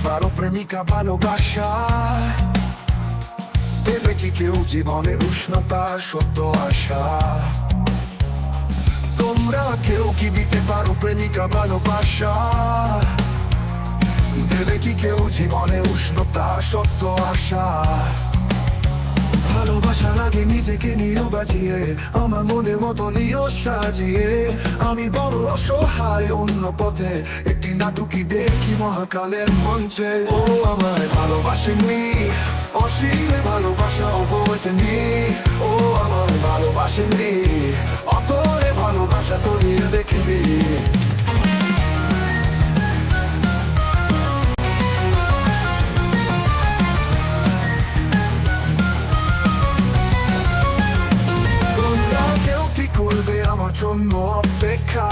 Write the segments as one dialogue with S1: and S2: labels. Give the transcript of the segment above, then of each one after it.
S1: পারো প্রেমিকা ভালোবাসা দেবে কি কেউ জীবনের উষ্ণতা সত্য আশা? তোমরা কেউ কি দিতে পারো প্রেমিকা ভালোবাসা দেবে কি কেউ জীবনে উষ্ণতা সত্য আশা? ভালোবাসার আগে নিজেকে নিয়ে বাজিয়ে আমার মনের মতো নিয়ে সাজিয়ে আমি বড় অসহায় অন্য পথে একটি নাটুকি দেখি মহাকালের মঞ্চে। ও আমায় ভালোবাসেনি অসীমে ভালোবাসা বোঝেনি, ও আমায় ভালোবাসেনি অতরে ভালোবাসা তলিয়ে দেখিনি। আমার জন্য অপেক্ষা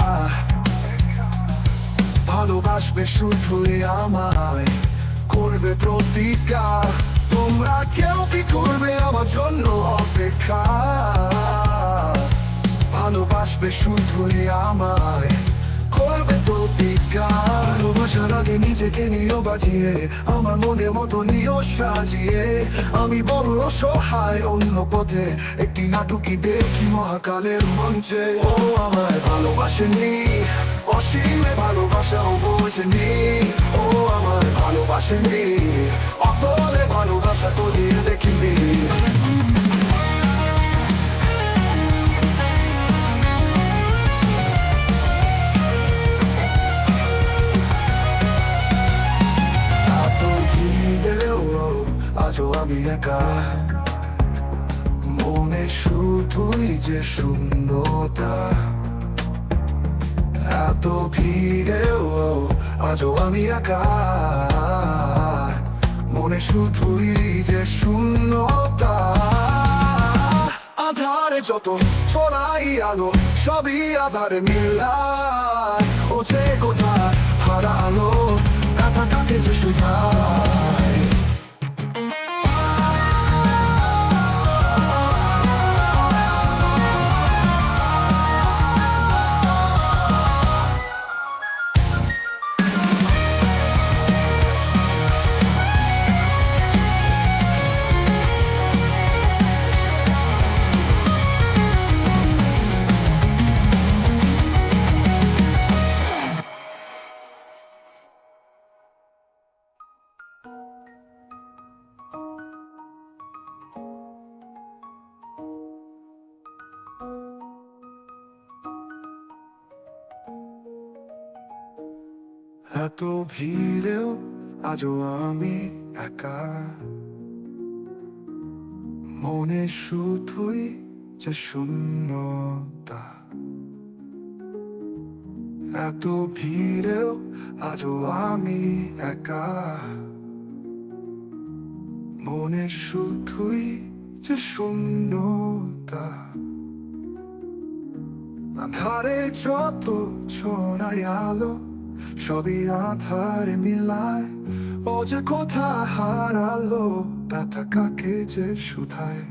S1: ভালোবাসবে শুধুই আমায় করবে প্রতিজ্ঞা। তোমরা কেউ কি করবে আমার জন্য অপেক্ষা ভালোবাসবে শুধুই আমায় করবে প্রতিজ্ঞা। ভালোবাসার আগে নিজেকে নিয়ে বাজিয়ে আমার মনের মতো নিয়ে সাজিয়ে আমি বড় অসহায় অন্য পথে একটি নাটুকি দেখি মহাকালের মঞ্চে। ও আমায় ভালোবাসেনি অসীমে ভালোবাসাও বোঝেনি, ও আমায় ভালোবাসেনি অতলে ভালোবাসা তলিয়ে দেখিনি। আজও আমি একা মনে শুধুই যে শূন্যতা, এত ভিড়েও আজও আমি একা মনে শুধুই যে শূন্যতা। আধারে যত ছড়াই আলো সবই আধারে মিলায়, ও যে কোথায় হারালো ব্যথাটাকে যে শুধায়। এত ভিড়েও আজও আমি একা মনে শুধুই যে শূন্যতা, এত ভিড়েও আজও আমি একা মনে শুধুই যে শূন্যতা। আধারে যত ছড়াই আলো সবই আধারে মিলায়, ও যে কোথায় হারালো ব্যথা কাকে যে শুধায়।